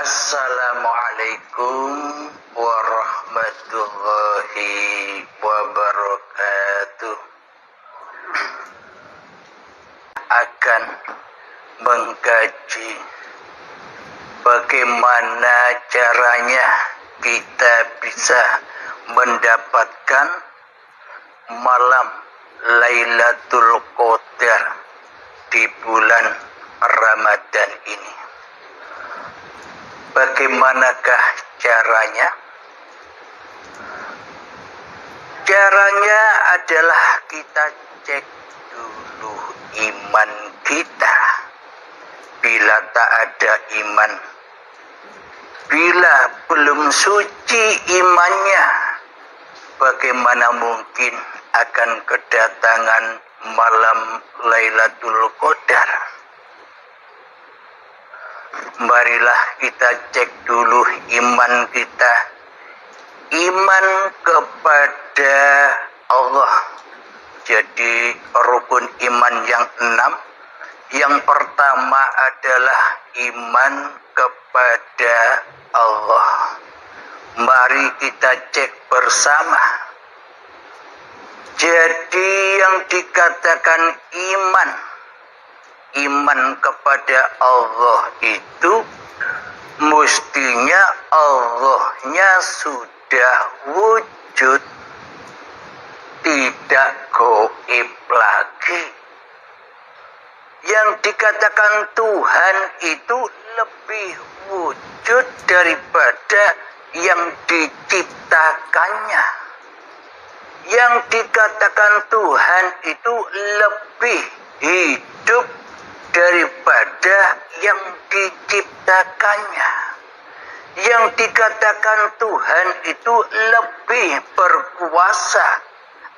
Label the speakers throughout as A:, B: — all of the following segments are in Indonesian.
A: Assalamualaikum warahmatullahi wabarakatuh. Akan mengkaji bagaimana caranya kita bisa mendapatkan malam Lailatul Qadar di bulan Ramadan ini. Bagaimanakah caranya? Caranya adalah kita cek dulu iman kita. Bila tak ada iman, bila belum suci imannya, bagaimana mungkin akan kedatangan malam Lailatul Qadar? Marilah kita cek dulu iman kita. Iman kepada Allah. Jadi rukun iman yang 6. Yang pertama adalah iman kepada Allah. Mari kita cek bersama. Jadi yang dikatakan iman kepada Allah itu mestinya Allahnya sudah wujud, tidak gaib lagi. Yang dikatakan Tuhan itu lebih wujud daripada yang diciptakannya. Yang dikatakan Tuhan itu lebih hidup daripada yang diciptakannya. Yang dikatakan Tuhan itu lebih berkuasa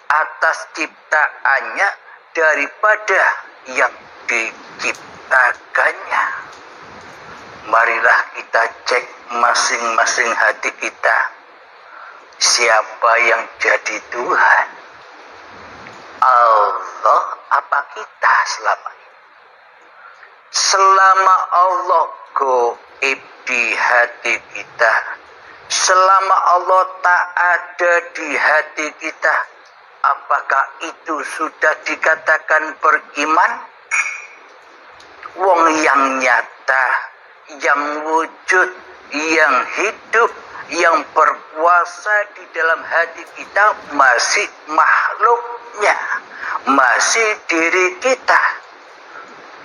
A: atas ciptaannya daripada yang diciptakannya. Marilah kita cek masing-masing hati kita. Siapa yang jadi Tuhan? Allah apa kita selama ini? Selama Allah gaib di hati kita, selama Allah tak ada di hati kita, apakah itu sudah dikatakan beriman? Wong yang nyata, yang wujud, yang hidup, yang berkuasa di dalam hati kita masih makhluknya, masih diri kita.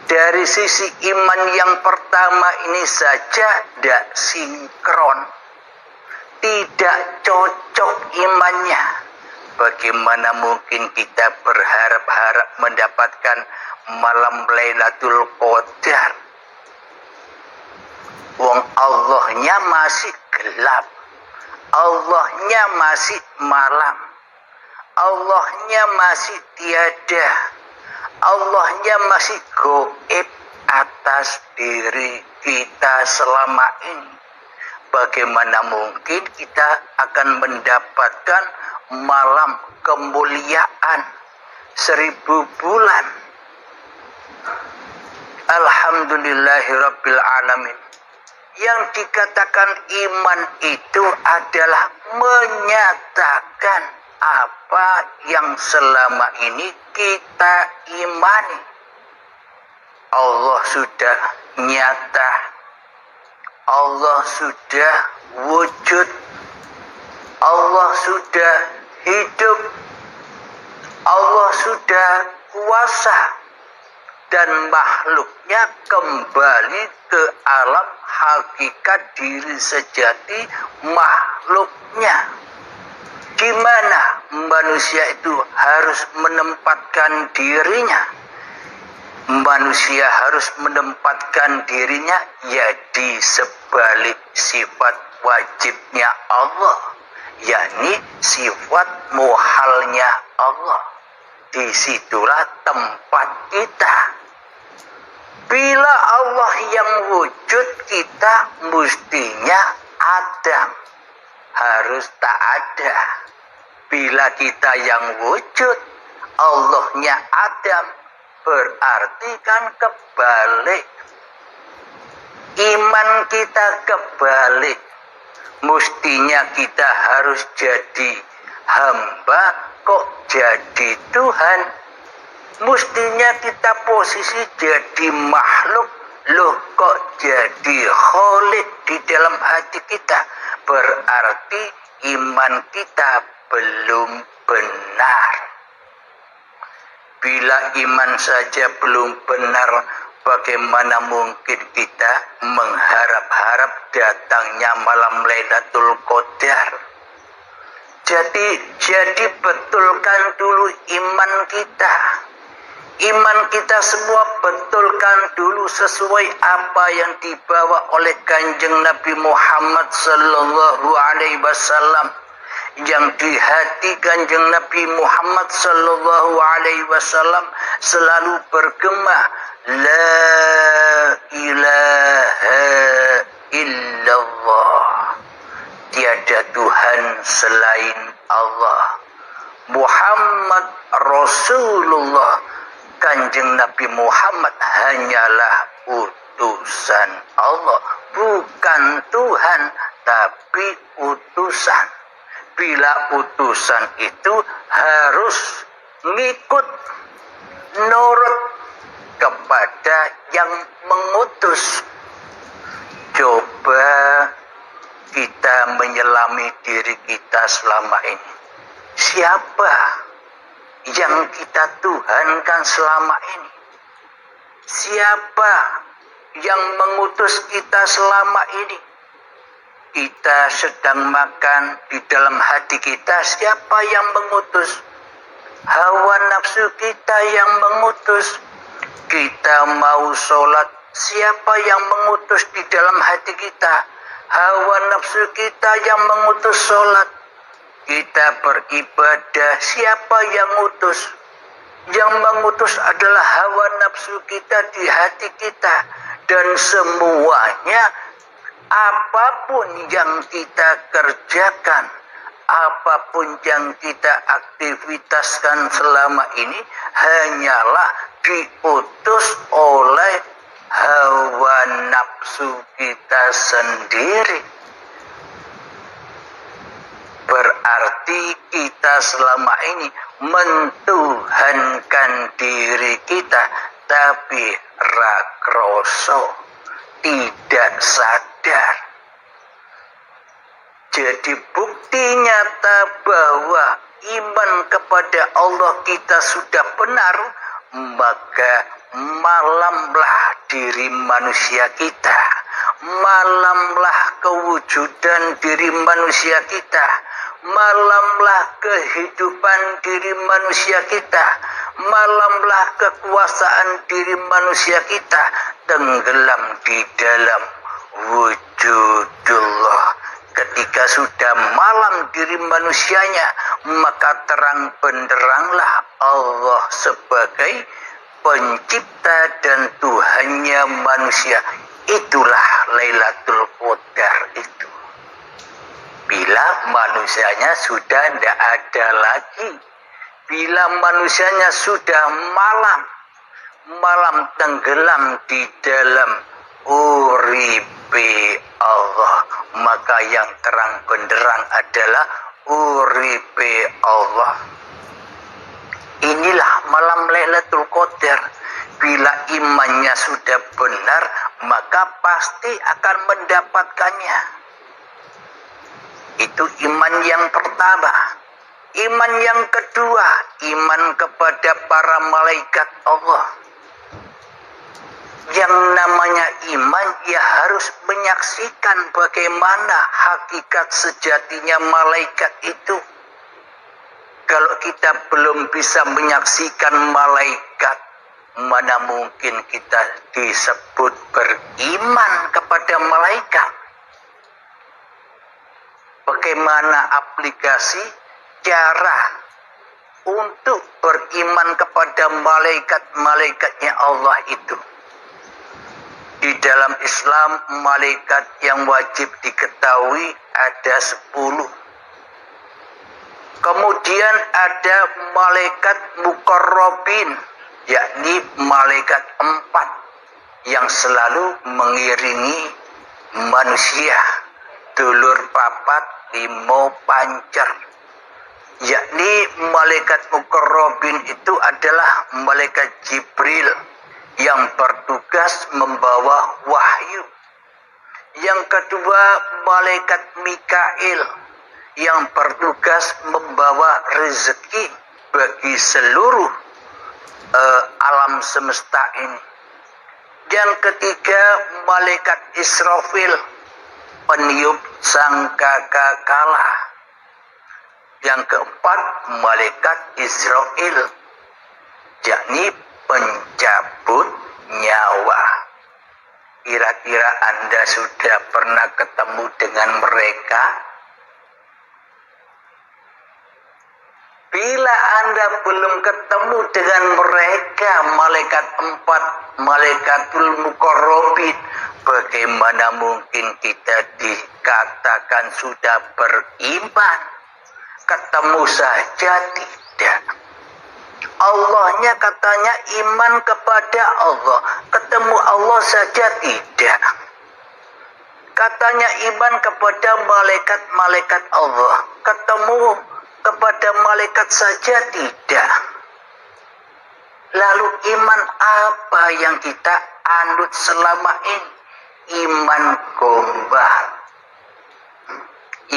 A: Dari sisi iman yang pertama ini saja tidak sinkron, tidak cocok imannya. Bagaimana mungkin kita berharap-harap mendapatkan malam Lailatul Qadar? Wong Allahnya masih gelap, Allahnya masih malam, Allahnya masih tiada, Allahnya masih gaib atas diri kita selama ini. Bagaimana mungkin kita akan mendapatkan malam kemuliaan 1000 bulan? Alhamdulillahirabbil alamin. Yang dikatakan iman itu adalah menyatakan apa yang selama ini kita imani. Allah sudah nyata, Allah sudah wujud, Allah sudah hidup, Allah sudah kuasa, dan makhluknya kembali ke alam hakikat diri sejati makhluknya. Gimana manusia itu harus menempatkan dirinya? Manusia harus menempatkan dirinya ya di sebalik sifat wajibnya Allah, yakni sifat muhalnya Allah. Disitulah tempat kita. Bila Allah yang wujud, kita mestinya Adam, harus tak ada. Bila kita yang wujud, Allahnya Adam, berarti kan kebalik. Iman kita kebalik. Mestinya kita harus jadi hamba, kok jadi Tuhan. Mestinya kita posisi jadi makhluk, loh kok jadi Khalik di dalam hati kita. Berarti iman kita belum benar. Bila iman saja belum benar, bagaimana mungkin kita mengharap-harap datangnya malam Lailatul Qadar? Jadi betulkan dulu iman kita. Iman kita semua betulkan dulu sesuai apa yang dibawa oleh Kanjeng Nabi Muhammad sallallahu alaihi wasallam. Yang di hati Kanjeng Nabi Muhammad sallallahu alaihi wasallam selalu bergema la ilaha illallah. Tiada Tuhan selain Allah. Muhammad Rasulullah. Kanjeng Nabi Muhammad hanyalah utusan Allah, bukan Tuhan, tapi utusan. Bila utusan itu harus ngikut, nurut kepada yang mengutus. Coba kita menyelami diri kita selama ini. Siapa yang kita tuhankan selama ini? Siapa yang mengutus kita selama ini? Kita sedang makan, di dalam hati kita siapa yang mengutus? Hawa nafsu kita yang mengutus. Kita mau sholat, siapa yang mengutus di dalam hati kita? Hawa nafsu kita yang mengutus sholat. Kita beribadah, siapa yang mengutus? Yang mengutus adalah hawa nafsu kita di hati kita. Dan semuanya, apapun yang kita kerjakan, apapun yang kita aktivitaskan selama ini, hanyalah diutus oleh hawa nafsu kita sendiri. Berarti kita selama ini mentuhankan diri kita, tapi rakroso, tidak sadar. Jadi bukti nyata bahwa iman kepada Allah kita sudah benar, maka malamlah diri manusia kita, malamlah kewujudan diri manusia kita, malamlah kehidupan diri manusia kita, malamlah kekuasaan diri manusia kita tenggelam di dalam wujudullah. Ketika sudah malam diri manusianya, maka terang benderanglah Allah sebagai pencipta dan Tuhannya manusia. Itulah Lailatul Qadar itu. Bila manusianya sudah tidak ada lagi, bila manusianya sudah malam tenggelam di dalam uripe Allah, maka yang terang benderang adalah uripe Allah. Inilah malam Lailatul Qadar. Bila imannya sudah benar, maka pasti akan mendapatkannya. Itu iman yang pertama. Iman yang kedua, iman kepada para malaikat Allah. Yang namanya iman, ya harus menyaksikan bagaimana hakikat sejatinya malaikat itu. Kalau kita belum bisa menyaksikan malaikat, mana mungkin kita disebut beriman kepada malaikat? Bagaimana aplikasi cara untuk beriman kepada malaikat-malaikatnya Allah itu? Di dalam Islam, malaikat yang wajib diketahui ada 10. Kemudian ada malaikat muqarrabin, yakni malaikat 4, yang selalu mengiringi manusia, dulur papat limo pancer, yakni malaikat mukarrabin itu adalah malaikat Jibril yang bertugas membawa wahyu. Yang kedua, malaikat Mikail yang bertugas membawa rezeki bagi seluruh alam semesta ini. Yang ketiga, malaikat Israfil, peniup sangkakala. Yang keempat, malaikat Israel, yakni pencabut nyawa. Kira-kira Anda sudah pernah ketemu dengan mereka? Bila Anda belum ketemu dengan mereka, malaikat empat, malaikatul mukarrabin, bagaimana mungkin kita dikatakan sudah beriman? Ketemu saja tidak. Allahnya katanya iman kepada Allah, ketemu Allah saja tidak. Katanya iman kepada malaikat-malaikat Allah, ketemu kepada malaikat saja tidak. Lalu iman apa yang kita anut selama ini? Iman gombal,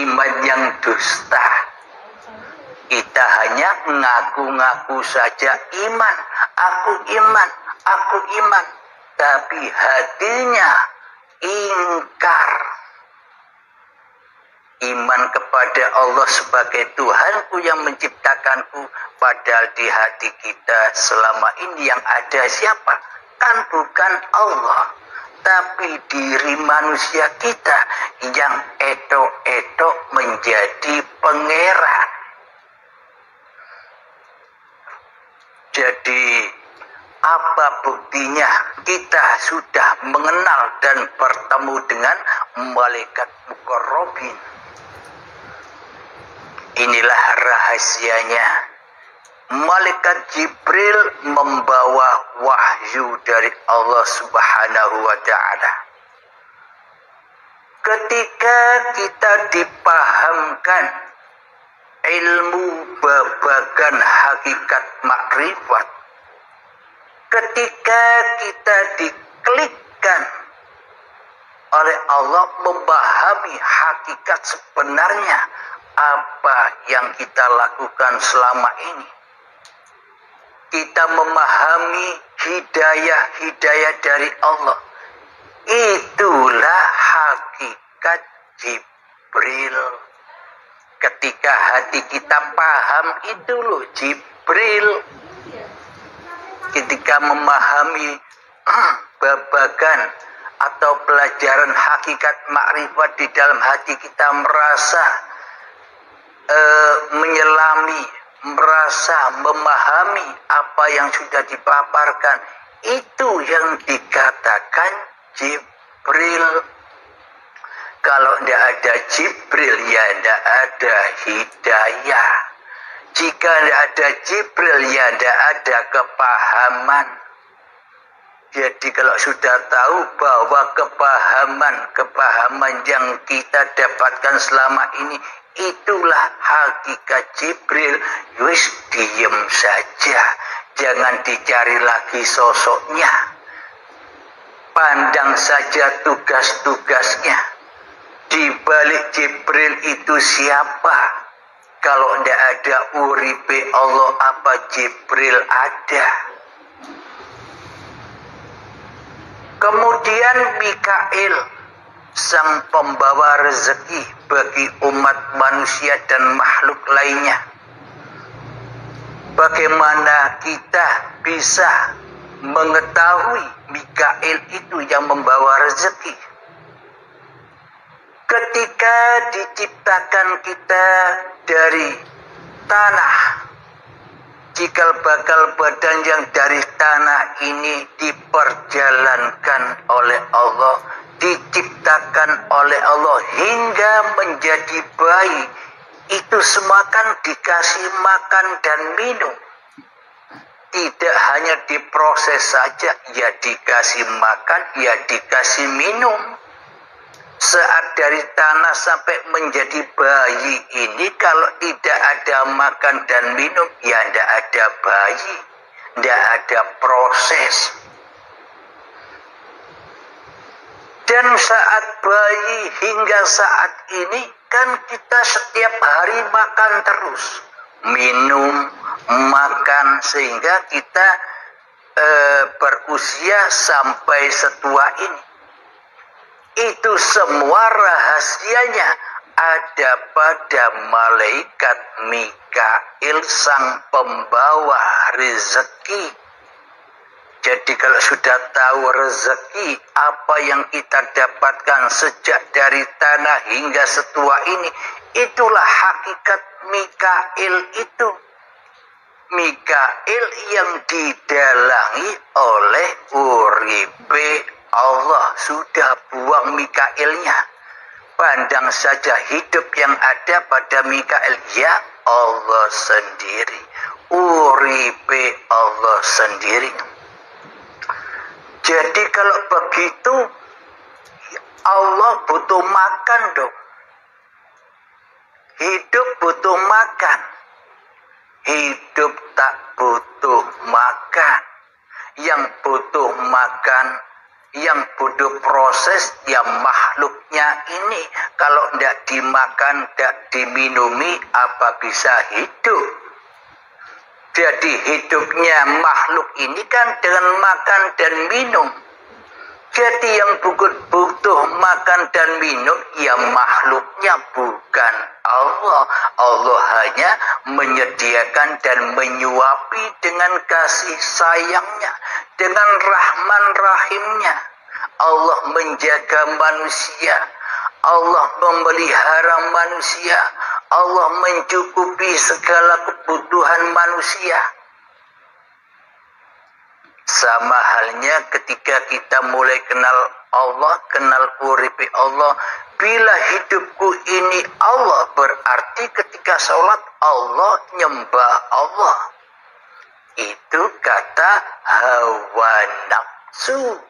A: iman yang dusta. Kita hanya ngaku-ngaku saja iman, aku iman, tapi hatinya ingkar. Iman kepada Allah sebagai Tuhanku yang menciptakanku, padahal di hati kita selama ini yang ada siapa? Kan bukan Allah, tapi diri manusia kita yang etok-etok menjadi pengerat. Jadi apa buktinya kita sudah mengenal dan bertemu dengan malaikat mukarrabin? Inilah rahasianya. Malaikat Jibril membawa wahyu dari Allah Subhanahu wa Ta'ala. Ketika kita dipahamkan ilmu babagan hakikat makrifat, ketika kita diklikkan oleh Allah memahami hakikat sebenarnya apa yang kita lakukan selama ini, kita memahami hidayah-hidayah dari Allah, itulah hakikat Jibril. Ketika hati kita paham, itu loh Jibril. Ketika memahami babagan atau pelajaran hakikat makrifat di dalam hati kita merasa menyelami, merasa memahami apa yang sudah dipaparkan, itu yang dikatakan Jibril. Kalau tidak ada Jibril, ya tidak ada hidayah. Jika tidak ada Jibril, ya tidak ada kepahaman. Jadi kalau sudah tahu bahwa kepahaman yang kita dapatkan selama ini, itulah hakikat Jibril, wis diem saja. Jangan dicari lagi sosoknya. Pandang saja tugas-tugasnya. Di balik Jibril itu siapa? Kalau tidak ada uripe Allah, apa Jibril ada? Kemudian Mikail, sang pembawa rezeki bagi umat manusia dan makhluk lainnya. Bagaimana kita bisa mengetahui Mikail itu yang membawa rezeki? Ketika diciptakan kita dari tanah, cikal bakal badan yang dari tanah ini diperjalankan oleh Allah, diciptakan oleh Allah hingga menjadi bayi, itu semua kan dikasih makan dan minum. tidak hanya diproses saja, ya dikasih makan, ya dikasih minum. Saat dari tanah sampai menjadi bayi ini, kalau tidak ada makan dan minum, ya tidak ada bayi, tidak ada proses. Dan saat bayi hingga saat ini, kan kita setiap hari makan terus, minum, makan, sehingga kita berusia sampai setua ini. Itu semua rahasianya ada pada malaikat Mikail, sang pembawa rezeki. Jadi kalau sudah tahu rezeki, apa yang kita dapatkan sejak dari tanah hingga setua ini, itulah hakikat Mikail itu. Mikail yang didalangi oleh uripe Allah. Sudah buang Mikailnya. Pandang saja hidup yang ada pada Mikail. Ya Allah sendiri. Uripe Allah sendiri. Jadi kalau begitu, Allah butuh makan dong. Hidup butuh makan. Hidup tak butuh makan. Yang butuh makan, yang butuh proses, ya makhluknya ini. Kalau tidak dimakan, tidak diminumi, apa bisa hidup? Jadi hidupnya makhluk ini kan dengan makan dan minum. Jadi yang butuh makan dan minum, ya makhluknya, bukan Allah. Allah hanya menyediakan dan menyuapi dengan kasih sayangnya, dengan rahman rahimnya. Allah menjaga manusia, Allah memelihara manusia, Allah mencukupi segala kebutuhan manusia. Sama halnya ketika kita mulai kenal Allah, kenal uripi Allah. Bila hidupku ini Allah, berarti ketika sholat Allah, nyembah Allah. Itu kata hawa nafsu.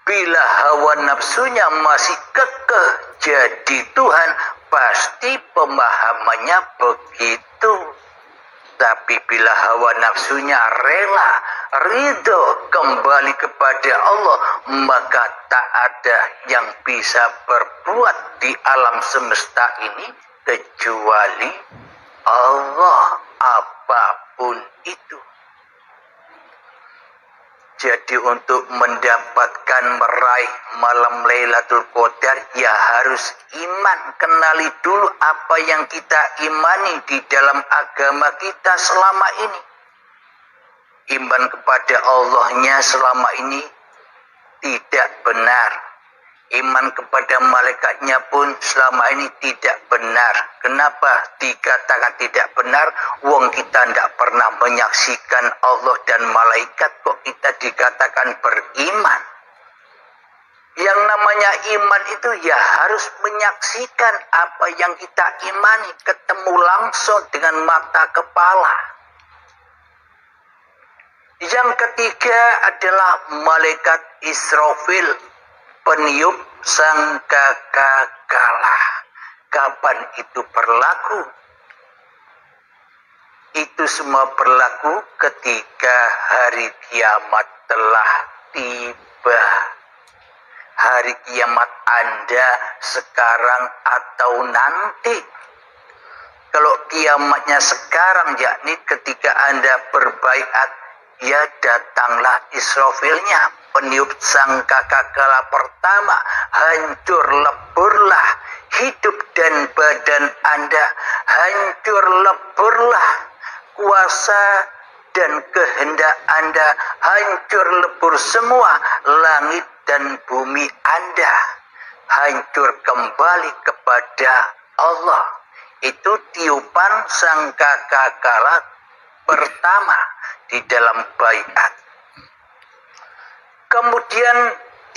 A: Bila hawa nafsunya masih kekeh jadi Tuhan, pasti pemahamannya begitu. Tapi bila hawa nafsunya rela, ridho kembali kepada Allah, maka tak ada yang bisa berbuat di alam semesta ini kecuali Allah, apapun itu. Jadi untuk mendapatkan meraih malam Lailatul Qadar, ya harus iman. Kenali dulu apa yang kita imani di dalam agama kita selama ini. Iman kepada Allahnya selama ini tidak benar. Iman kepada malaikatnya pun selama ini tidak benar. Kenapa dikatakan tidak benar? Wong kita tidak pernah menyaksikan Allah dan malaikat, kok kita dikatakan beriman? Yang namanya iman itu ya harus menyaksikan apa yang kita imani, ketemu langsung dengan mata kepala. Yang ketiga adalah malaikat Israfil, peniup sangkakala. Kapan itu berlaku? Itu semua berlaku ketika hari kiamat telah tiba. Hari kiamat Anda sekarang atau nanti. Kalau kiamatnya sekarang, yakni ketika Anda berbaiat, ya datanglah Israfilnya, peniup sangkakala pertama. Hancur leburlah hidup dan badan Anda, hancur leburlah kuasa dan kehendak Anda, hancur lebur semua langit dan bumi Anda, hancur kembali kepada Allah. Itu tiupan sangkakala pertama di dalam baiat. Kemudian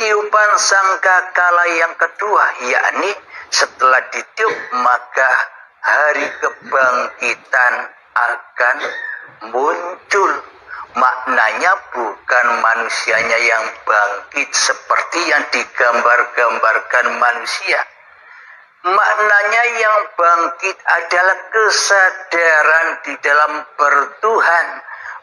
A: tiupan sangkakala yang kedua, yakni setelah ditiup maka hari kebangkitan akan muncul. Maknanya bukan manusianya yang bangkit seperti yang digambar-gambarkan manusia. Maknanya yang bangkit adalah kesadaran di dalam bertuhan,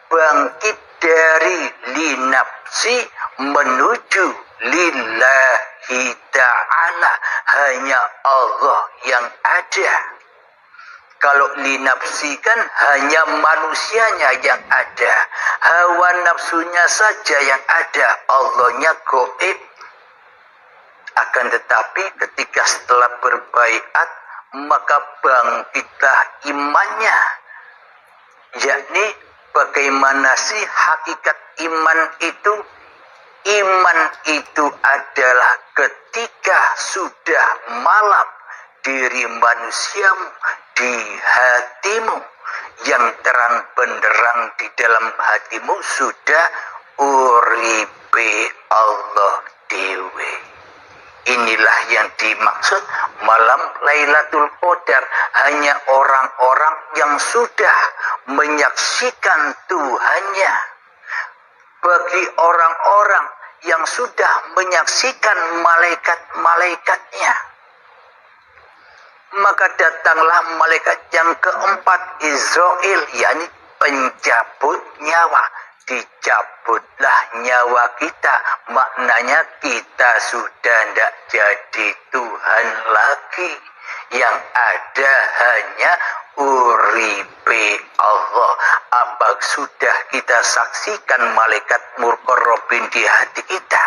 A: bangkit dari linapsi menuju lillahi ta'ala, hanya Allah yang ada. Kalau linapsi kan hanya manusianya yang ada, hawa nafsunya saja yang ada, Allahnya goib. Akan tetapi ketika setelah berbaiat, maka bangkitlah imannya. Yakni bagaimana sih hakikat iman itu? Iman itu adalah ketika sudah malam diri manusiamu di hatimu, yang terang benderang di dalam hatimu sudah uripe Allah dewe. Inilah yang dimaksud malam Lailatul Qadar, hanya orang-orang yang sudah menyaksikan Tuhannya. Bagi orang-orang yang sudah menyaksikan malaikat-malaikatnya, maka datanglah malaikat yang keempat, Israel, yakni pencabut nyawa. Dicabutlah nyawa kita, maknanya kita sudah tidak jadi Tuhan lagi. Yang ada hanya uripe Allah. Apa sudah kita saksikan malaikat murkorobin di hati kita?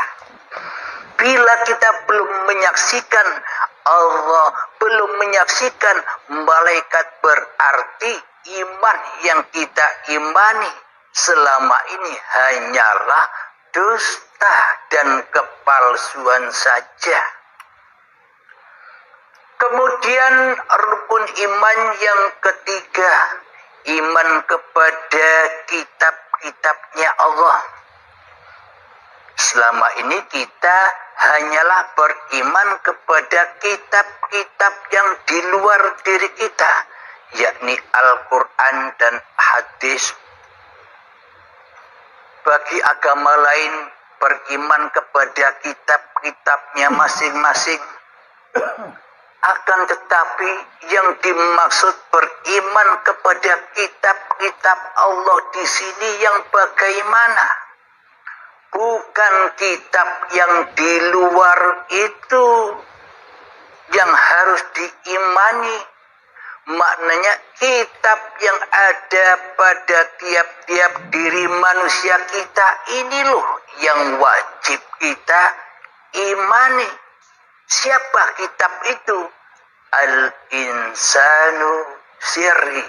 A: Bila kita belum menyaksikan Allah, belum menyaksikan malaikat, berarti iman yang kita imani selama ini hanyalah dusta dan kepalsuan saja. Kemudian rukun iman yang ketiga, iman kepada kitab-kitabnya Allah. Selama ini kita hanyalah beriman kepada kitab-kitab yang di luar diri kita, yakni Al-Quran dan hadis. Bagi agama lain beriman kepada kitab-kitabnya masing-masing. Akan tetapi yang dimaksud beriman kepada kitab-kitab Allah di sini yang bagaimana? Bukan kitab yang di luar itu yang harus diimani. Maknanya kitab yang ada pada tiap-tiap diri manusia kita ini loh yang wajib kita imani. Siapa kitab itu? Al-insanu sirri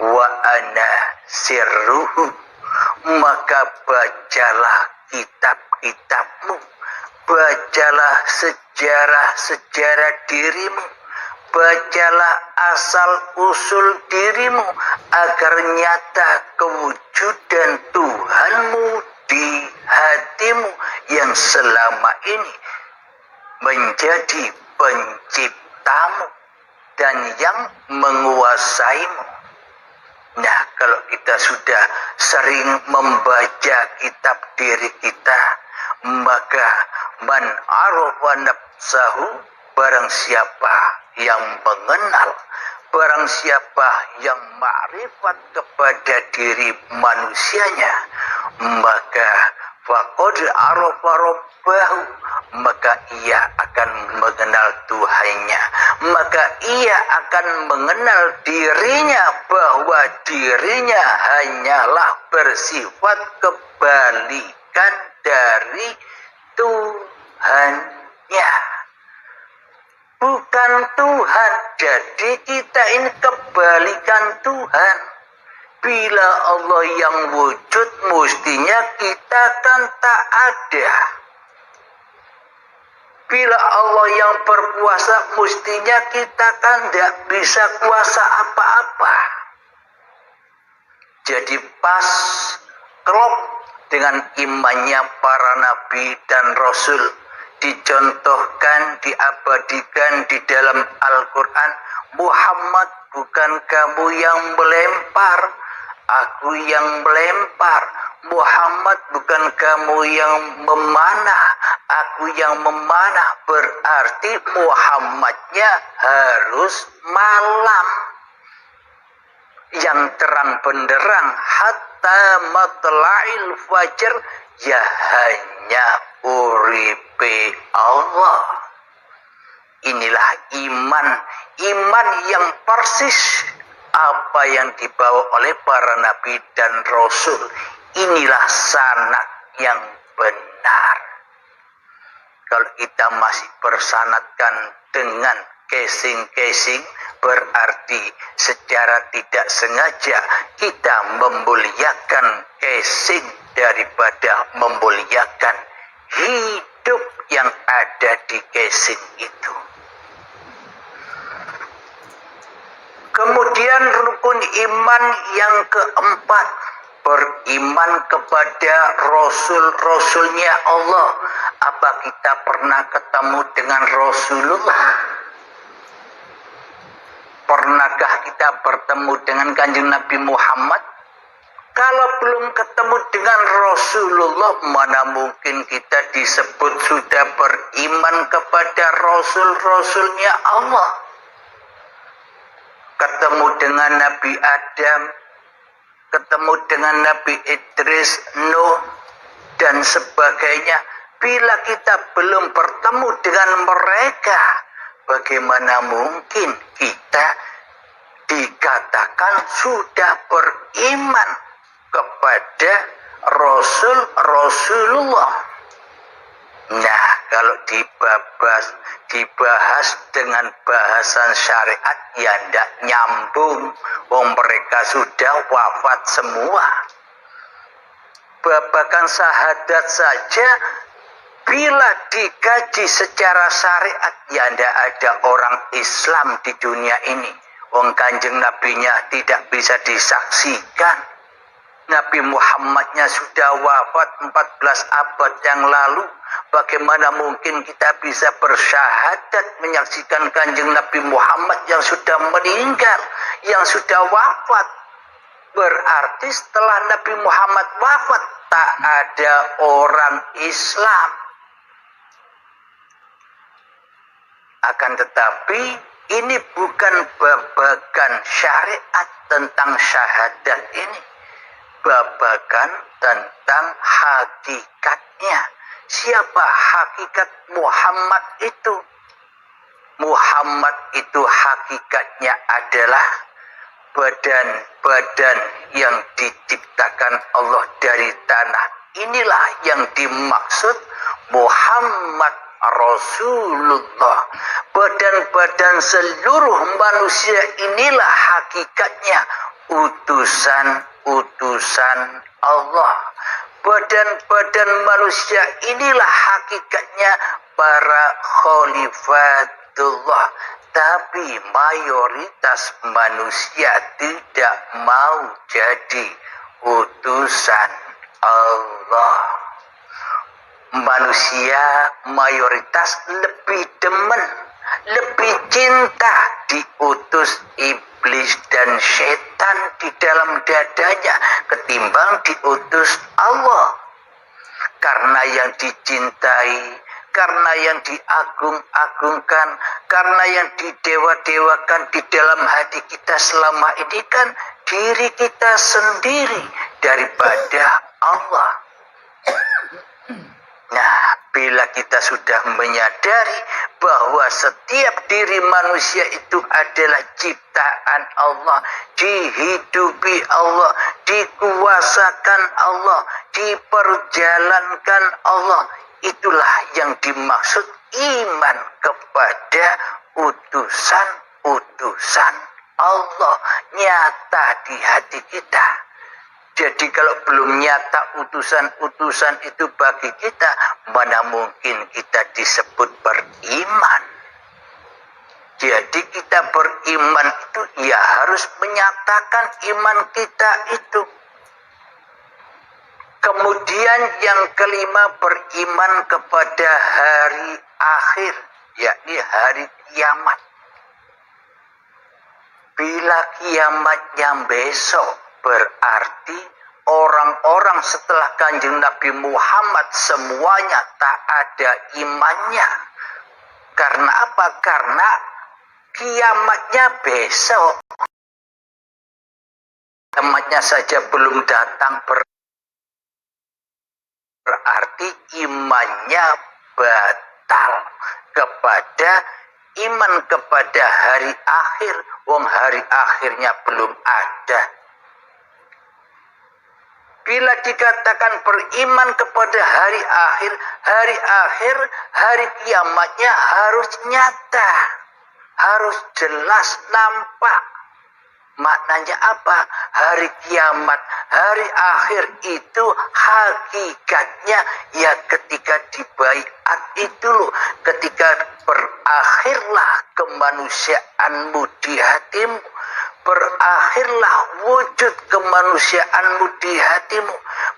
A: wa ana sirruhu. Maka bacalah kitab-kitabmu, bacalah sejarah-sejarah dirimu, bacalah asal-usul dirimu, agar nyata kewujudan Tuhanmu di hatimu yang selama ini menjadi penciptamu dan yang menguasaimu. Nah, kalau kita sudah sering membaca kitab diri kita, maka man arafa nafsahu, barang siapa yang mengenal, barang siapa yang ma'rifat kepada diri manusianya, maka faqad arafa rabbahu, maka ia akan mengenal Tuhannya, maka ia akan mengenal dirinya, bahwa dirinya hanyalah bersifat kebalikan dari Tuhannya, bukan Tuhan. Jadi kita ini kebalikan Tuhan. Bila Allah yang wujud, mestinya kita kan tak ada. Bila Allah yang berkuasa, mestinya kita kan tidak bisa kuasa apa-apa. Jadi pas klop dengan imannya para nabi dan rasul, dicontohkan, diabadikan di dalam Al-Quran. Muhammad, bukan kamu yang melempar, aku yang melempar. Muhammad, bukan kamu yang memanah, aku yang memanah. Berarti Muhammadnya harus malam yang terang benderang hatta matla'il fajar, ya hanya uripe Allah. Inilah iman yang persis apa yang dibawa oleh para nabi dan rasul. Inilah sanad yang benar. Kalau kita masih bersanadkan dengan casing-casing, berarti secara tidak sengaja kita memuliakan casing daripada memuliakan hidup yang ada di casing itu. Kemudian rukun iman yang keempat, beriman kepada Rasul-Rasulnya Allah. Apa kita pernah ketemu dengan Rasulullah? Pernahkah kita bertemu dengan Kanjeng Nabi Muhammad? Kalau belum ketemu dengan Rasulullah, mana mungkin kita disebut sudah beriman kepada Rasul-Rasulnya Allah? Ketemu dengan Nabi Adam, ketemu dengan Nabi Idris, Nuh, dan sebagainya. Bila kita belum bertemu dengan mereka, bagaimana mungkin kita dikatakan sudah beriman kepada Rasulullah? Nah, kalau dibahas dengan bahasan syariat, ya tidak nyambung. Mereka sudah wafat semua. Babakan syahadat saja, bila dikaji secara syariat, ya tidak ada orang Islam di dunia ini. Kanjeng Nabinya tidak bisa disaksikan. Nabi Muhammadnya sudah wafat 14 abad yang lalu. Bagaimana mungkin kita bisa bersyahadat menyaksikan Kanjeng Nabi Muhammad yang sudah meninggal, yang sudah wafat? Berarti setelah Nabi Muhammad wafat, tak ada orang Islam. Akan tetapi ini bukan babakan syariat tentang syahadat ini. Babakan tentang hakikatnya. Siapa hakikat Muhammad itu? Muhammad itu hakikatnya adalah badan-badan yang diciptakan Allah dari tanah. Inilah yang dimaksud Muhammad Rasulullah. Badan-badan seluruh manusia inilah hakikatnya utusan Allah. Badan-badan manusia inilah hakikatnya para khalifatullah. Tapi mayoritas manusia tidak mau jadi utusan Allah. Manusia mayoritas lebih demen, lebih cinta diutus iblis dan setan di dalam dadanya ketimbang diutus Allah. Karena yang dicintai, karena yang diagung-agungkan, karena yang didewa-dewakan di dalam hati kita selama ini kan diri kita sendiri daripada Allah. Nah, bila kita sudah menyadari bahwa setiap diri manusia itu adalah ciptaan Allah, dihidupi Allah, dikuasakan Allah, diperjalankan Allah, itulah yang dimaksud iman kepada utusan-utusan Allah nyata di hati kita. Jadi kalau belum nyata utusan-utusan itu bagi kita, mana mungkin kita disebut beriman. Jadi kita beriman itu ya harus menyatakan iman kita itu. Kemudian yang kelima, beriman kepada hari akhir, yakni hari kiamat. Bila kiamatnya besok, berarti orang-orang setelah Kanjeng Nabi Muhammad semuanya tak ada imannya. Karena apa? Karena kiamatnya besok. Kiamatnya saja belum datang, berarti imannya batal kepada iman kepada hari akhir. Wong hari akhirnya belum ada. Bila dikatakan beriman kepada hari akhir, hari kiamatnya harus nyata, harus jelas nampak. Maknanya apa? Hari kiamat, hari akhir itu hakikatnya ya ketika dibaiat itu loh, ketika berakhirlah kemanusiaanmu di hatimu, berakhirlah wujud kemanusiaanmu di hatimu,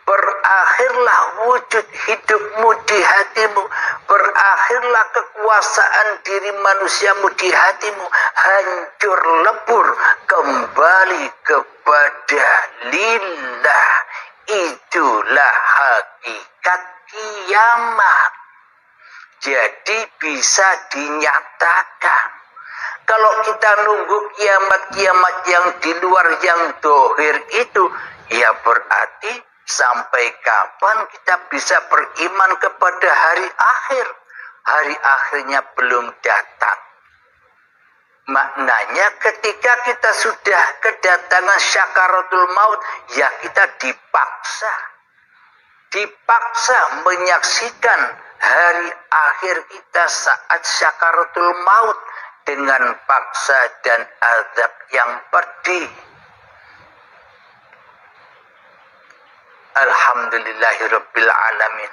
A: berakhirlah wujud hidupmu di hatimu, berakhirlah kekuasaan diri manusiamu di hatimu, hancur lebur kembali kepada lillah. Itulah hakikat kiamat. Jadi bisa dinyatakan. Kalau kita nunggu kiamat-kiamat yang di luar yang dohir itu, ya berarti sampai kapan kita bisa beriman kepada hari akhir? Hari akhirnya belum datang. Maknanya ketika kita sudah kedatangan syakaratul maut, ya kita dipaksa menyaksikan hari akhir kita saat syakaratul maut dengan paksa dan azab yang pedih. Alhamdulillahirabbil alamin.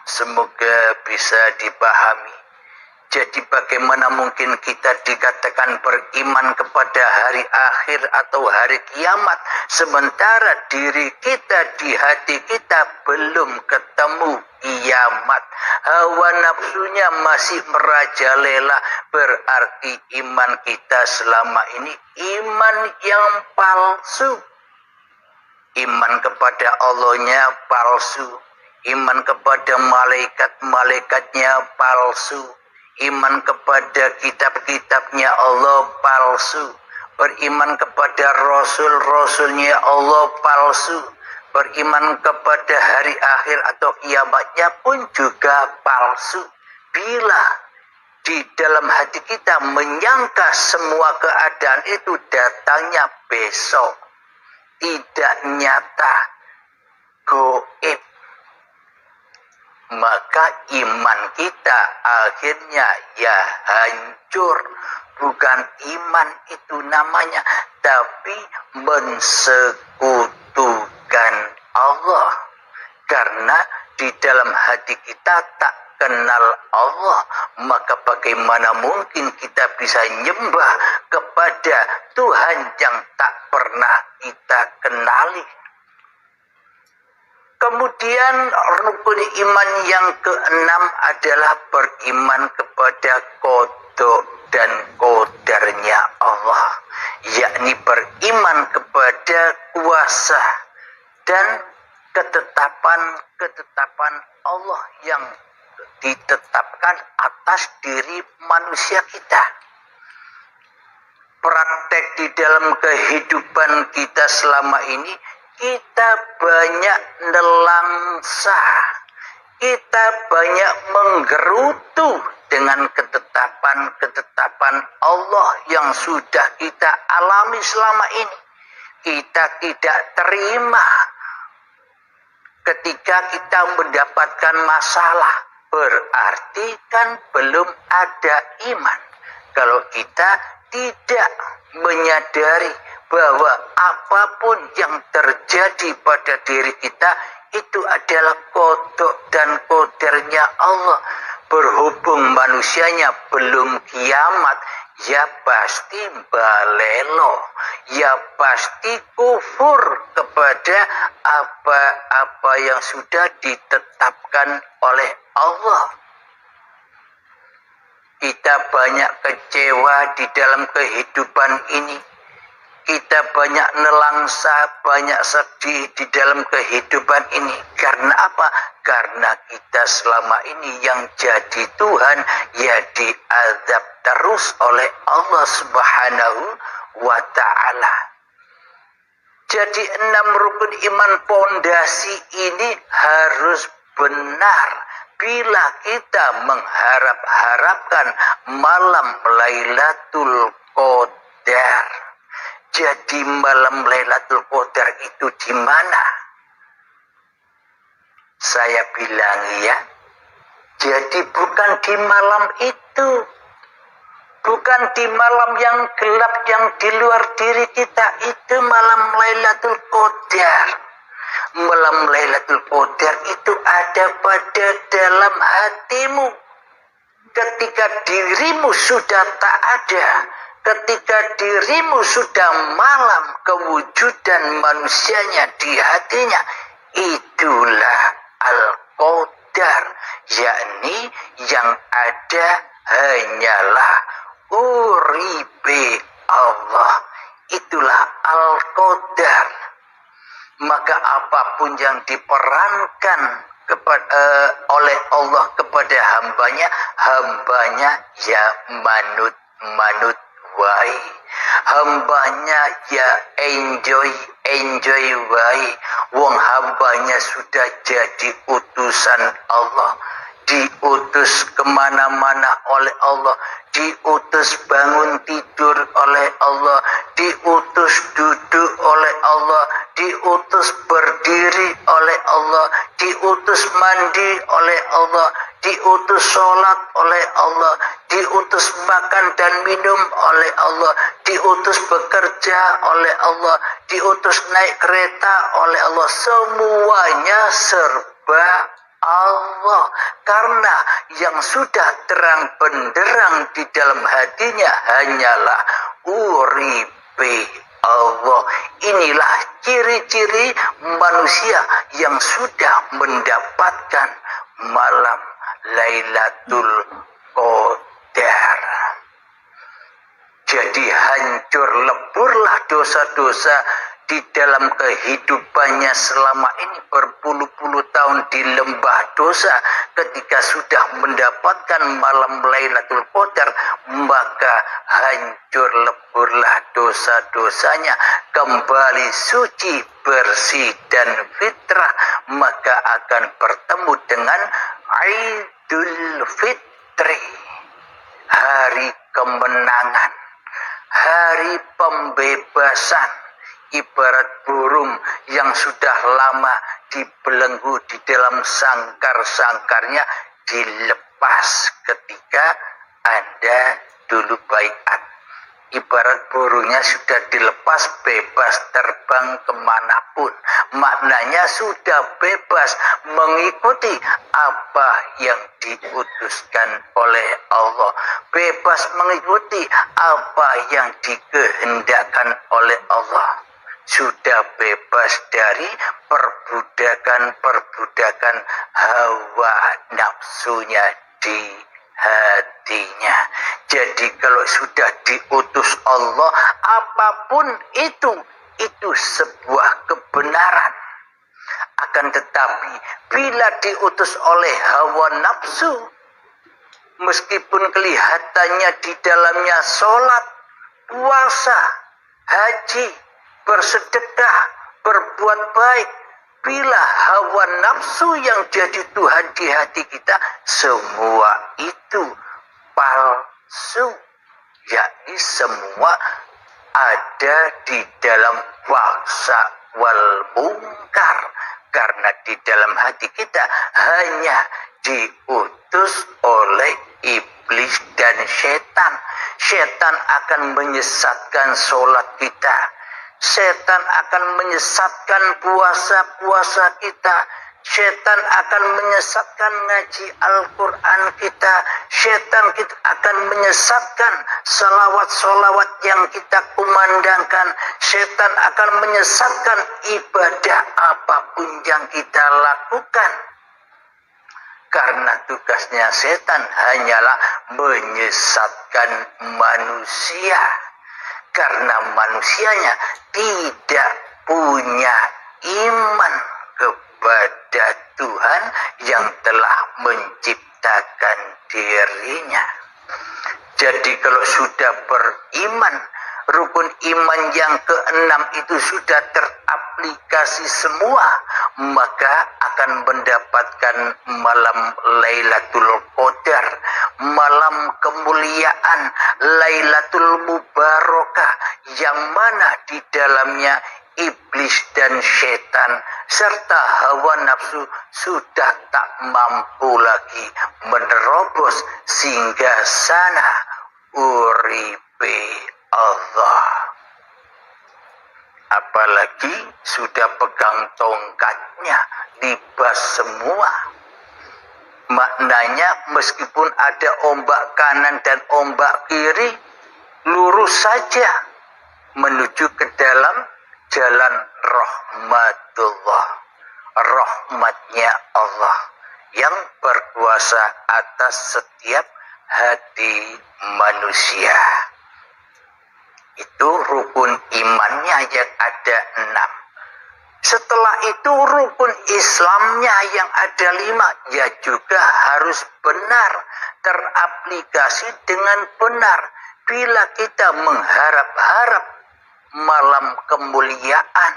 A: Semoga bisa dipahami. Jadi bagaimana mungkin kita dikatakan beriman kepada hari akhir atau hari kiamat, sementara diri kita, di hati kita belum ketemu kiamat. Hawa nafsunya masih merajalela, berarti iman kita selama ini iman yang palsu. Iman kepada Allahnya palsu, iman kepada malaikat-malaikatnya palsu, iman kepada kitab-kitabnya Allah palsu, beriman kepada rasul-rasulnya Allah palsu, beriman kepada hari akhir atau kiamatnya pun juga palsu. Bila di dalam hati kita menyangka semua keadaan itu datangnya besok, tidak nyata, goib, maka iman kita akhirnya ya hancur. Bukan iman itu namanya, tapi mensekutukan Allah. Karena di dalam hati kita tak kenal Allah, maka bagaimana mungkin kita bisa nyembah kepada Tuhan yang tak pernah kita kenali. Kemudian rukun iman yang keenam adalah beriman kepada qada dan qadarnya Allah, yakni beriman kepada kuasa dan ketetapan Allah yang ditetapkan atas diri manusia kita. Praktek di dalam kehidupan kita selama ini, kita banyak nelangsa, kita banyak menggerutu dengan ketetapan Allah yang sudah kita alami selama ini. Kita tidak terima ketika kita mendapatkan masalah, berarti kan belum ada iman. Kalau kita tidak menyadari bahwa apapun yang terjadi pada diri kita itu adalah qada dan qadarnya Allah. Berhubung manusianya belum kiamat, ya pasti balelo, ya pasti kufur kepada apa-apa yang sudah ditetapkan oleh Allah. Kita banyak kecewa di dalam kehidupan ini. kita banyak nelangsa, banyak sedih di dalam kehidupan ini. Karena apa? Karena kita selama ini yang jadi Tuhan ya diazab terus oleh Allah Subhanahu wa ta'ala. Jadi 6 rukun iman pondasi ini harus benar. Bila kita mengharap-harapkan malam Lailatul Qadar. Jadi malam Lailatul Qadar itu di mana? Saya bilang ya. Jadi bukan di malam itu. Bukan di malam yang gelap yang di luar diri kita. Itu malam Lailatul Qadar. Malam Lailatul Qadar itu ada pada dalam hatimu. Ketika dirimu sudah tak ada, ketika dirimu sudah malam kewujudan manusianya di hatinya, itulah Al-Qadar, yakni yang ada hanyalah uribe Allah. Itulah Al-Qadar. Maka apapun yang diperankan oleh Allah kepada hambanya ya manut wae, hambanya ya enjoy wae. Wong hambanya sudah jadi utusan Allah, diutus kemana-mana oleh Allah, diutus bangun tidur oleh Allah, diutus duduk oleh Allah, diutus berdiri oleh Allah, diutus mandi oleh Allah, diutus sholat oleh Allah, diutus makan dan minum oleh Allah, diutus bekerja oleh Allah, diutus naik kereta oleh Allah. Semuanya serba Allah. Karena yang sudah terang benderang di dalam hatinya hanyalah uripe Allah. Inilah ciri-ciri manusia yang sudah mendapatkan malam Lailatul Qadar. Jadi hancur leburlah dosa-dosa di dalam kehidupannya selama ini berpuluh-puluh tahun di lembah dosa. Ketika sudah mendapatkan malam Lailatul Qadar, maka hancur leburlah dosa-dosanya, kembali suci, bersih dan fitrah, maka akan bertemu dengan Idul Fitri, hari kemenangan, hari pembebasan. Ibarat burung yang sudah lama dibelenggu di dalam sangkar-sangkarnya, dilepas ketika Anda dulu baiat. Ibarat burungnya sudah dilepas, bebas terbang kemanapun. Maknanya sudah bebas mengikuti apa yang diutuskan oleh Allah, bebas mengikuti apa yang dikehendakkan oleh Allah. Sudah bebas dari perbudakan hawa nafsunya di hatinya. Jadi kalau sudah diutus Allah, apapun itu sebuah kebenaran. Akan tetapi bila diutus oleh hawa nafsu, meskipun kelihatannya di dalamnya sholat, puasa, haji, bersedekah, berbuat baik, bila hawa nafsu yang jadi Tuhan di hati kita, semua itu palsu. Yakni semua ada di dalam waksa wal mungkar. Karena di dalam hati kita hanya diutus oleh iblis dan setan. Setan akan menyesatkan sholat kita. Setan akan menyesatkan puasa-puasa kita. Setan akan menyesatkan ngaji Al-Quran kita. Setan akan menyesatkan salawat-salawat yang kita kumandangkan. Setan akan menyesatkan ibadah apapun yang kita lakukan. Karena tugasnya setan hanyalah menyesatkan manusia. karena manusianya tidak punya iman kepada Tuhan yang telah menciptakan dirinya. Jadi kalau sudah beriman, rukun iman yang keenam itu sudah teraplikasi semua, maka akan mendapatkan malam Lailatul Qadar, malam kemuliaan Lailatul Mubarakah, yang mana di dalamnya iblis dan setan serta hawa nafsu sudah tak mampu lagi menerobos singgah sana uripe Allah. Apalagi sudah pegang tongkatnya, libas semua. Maknanya meskipun ada ombak kanan dan ombak kiri, lurus saja menuju ke dalam jalan rahmatullah, rahmatnya Allah yang berkuasa atas setiap hati manusia. Itu rukun imannya yang ada 6. Setelah itu rukun Islamnya yang ada 5, ya juga harus benar, teraplikasi dengan benar. Bila kita mengharap-harap malam kemuliaan,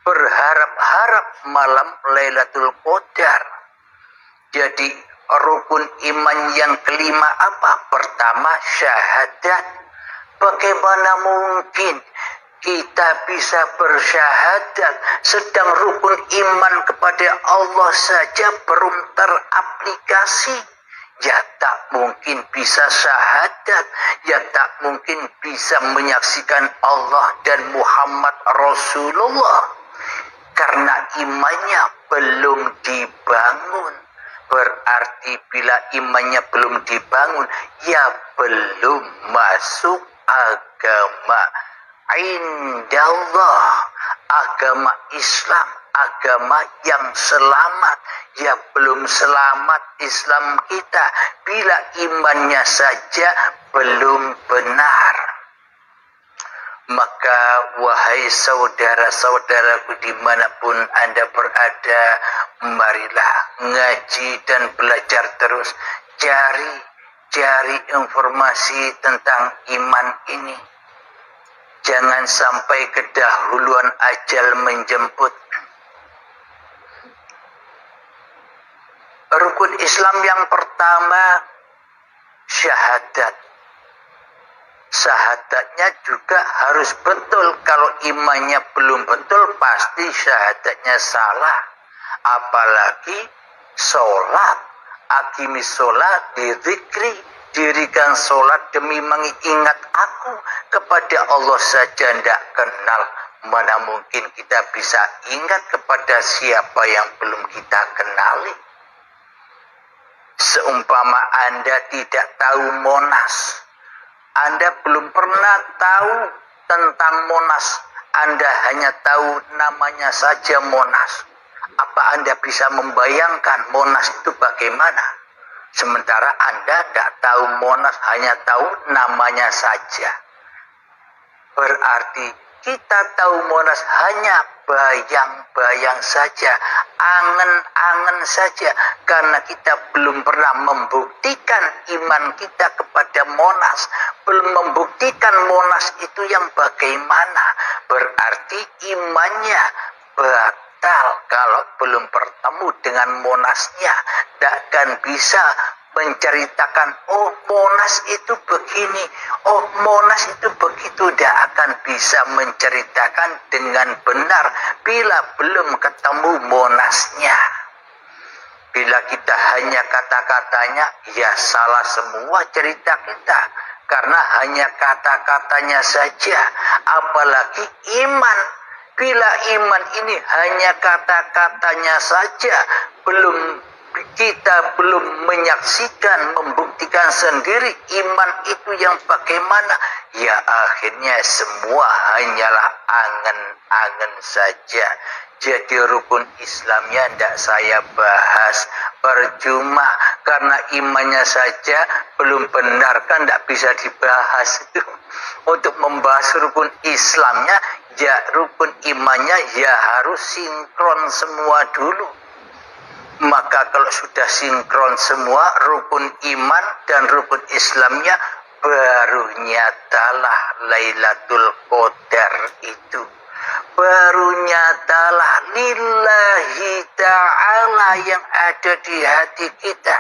A: berharap-harap malam Lailatul Qadar. Jadi rukun iman yang kelima apa? Pertama, syahadat. Bagaimana mungkin kita bisa bersyahadat sedang rukun iman kepada Allah saja belum teraplikasi? Ya tak mungkin bisa syahadat, ya tak mungkin bisa menyaksikan Allah dan Muhammad Rasulullah, karena imannya belum dibangun. Berarti bila imannya belum dibangun, ya belum masuk agama indallah, agama Islam, agama yang selamat. Ya belum selamat Islam kita bila imannya saja belum benar. Maka wahai saudara-saudaraku dimanapun Anda berada, marilah ngaji dan belajar terus, cari informasi tentang iman ini. Jangan sampai kedahuluan ajal menjemput. Rukun Islam yang pertama, syahadat. Syahadatnya juga harus betul. Kalau imannya belum betul, pasti syahadatnya salah. Apalagi sholat. Aqimi sholat dzikri. Dirikan sholat demi mengingat aku. Kepada Allah saja tidak kenal. Mana mungkin kita bisa ingat kepada siapa yang belum kita kenali. Seumpama Anda tidak tahu Monas, Anda belum pernah tahu tentang Monas, Anda hanya tahu namanya saja Monas. Apa Anda bisa membayangkan Monas itu bagaimana? Sementara Anda tidak tahu Monas, hanya tahu namanya saja. Berarti kita tahu Monas hanya bayang-bayang saja, angen-angen saja, karena kita belum pernah membuktikan iman kita kepada Monas, belum membuktikan Monas itu yang bagaimana. Berarti imannya batal kalau belum bertemu dengan Monasnya. Tidak akan bisa menceritakan, oh Monas itu begini, oh Monas itu begitu. Tidak akan bisa menceritakan dengan benar bila belum ketemu Monasnya. Bila kita hanya kata-katanya, ya salah semua cerita kita, karena hanya kata-katanya saja. Apalagi iman, bila iman ini hanya kata-katanya saja, kita belum menyaksikan, membuktikan sendiri iman itu yang bagaimana, ya akhirnya semua hanyalah angen-angen saja. Jadi rukun Islamnya tidak saya bahas, percuma, karena imannya saja belum benar, kan tidak bisa dibahas itu. untuk membahas rukun Islamnya, ya rukun imannya ya harus sinkron semua dulu. Maka kalau sudah sinkron semua rukun iman dan rukun Islamnya, baru nyatalah Lailatul Qadar itu. Baru nyatalah lillahi ta'ala yang ada di hati kita.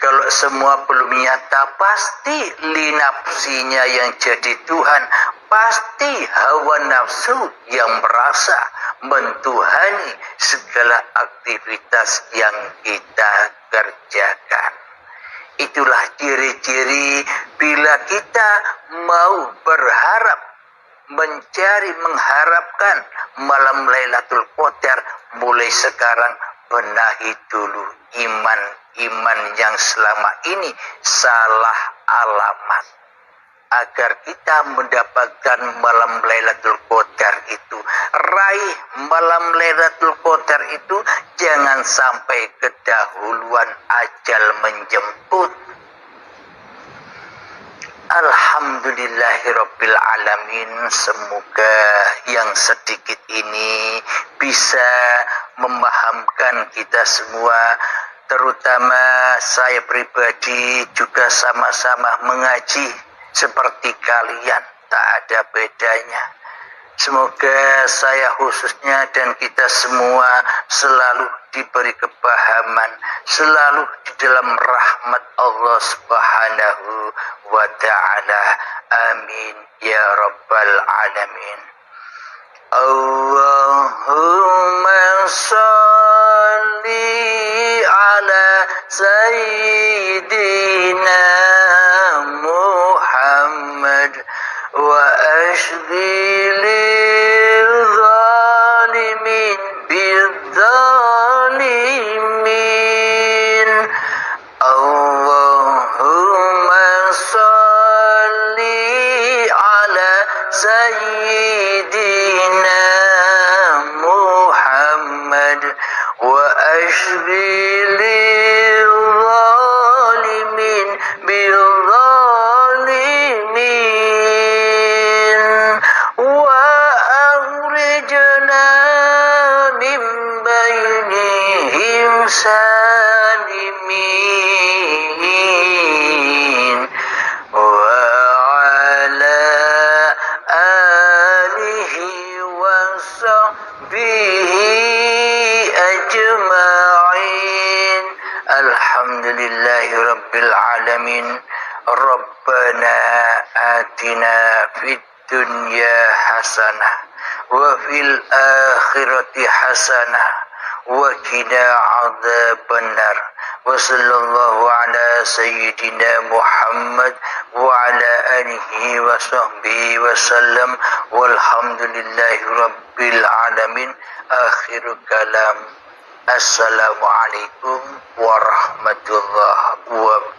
A: Kalau semua belum nyata, pasti linapsinya yang jadi Tuhan, pasti hawa nafsu yang merasa mentuhani segala aktivitas yang kita kerjakan. Itulah ciri-ciri bila kita mau berharap, mengharapkan malam Lailatul Qadar. Mulai sekarang benahi dulu iman yang selama ini salah alamat, agar kita mendapatkan malam Lailatul Qadar itu. Raih malam Lailatul Qadar itu, jangan sampai kedahuluan ajal menjemput. Alhamdulillahirabbil alamin. Semoga yang sedikit ini bisa memahamkan kita semua, terutama saya pribadi juga sama-sama mengaji seperti kalian, tak ada bedanya. Semoga saya khususnya dan kita semua selalu diberi kepahaman, selalu di dalam rahmat Allah Subhanahu wa ta'ala. Amin ya rabbal alamin. Allahumma salli ala Sayyidina Muhammad wa ashghil zalimin bizzalimin. Allahumma salli ala Sayyidina Muhammad wa ashghil zalimin bizzalimin wa akhrijna min bainihim salimin wa ala alihi wa sahbihi ajma'in. Alhamdulillahi rabbil alamin. Rabbana atina fid dunya hasanah wa fil akhirati hasanah wa qina adzabannar. Wa sallallahu ala sayyidina Muhammad wa ala alihi wa sahbihi wa sallam. Walhamdulillahi rabbil alamin. Akhiru kalam. Assalamualaikum warahmatullahi wabarakatuh.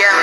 A: yang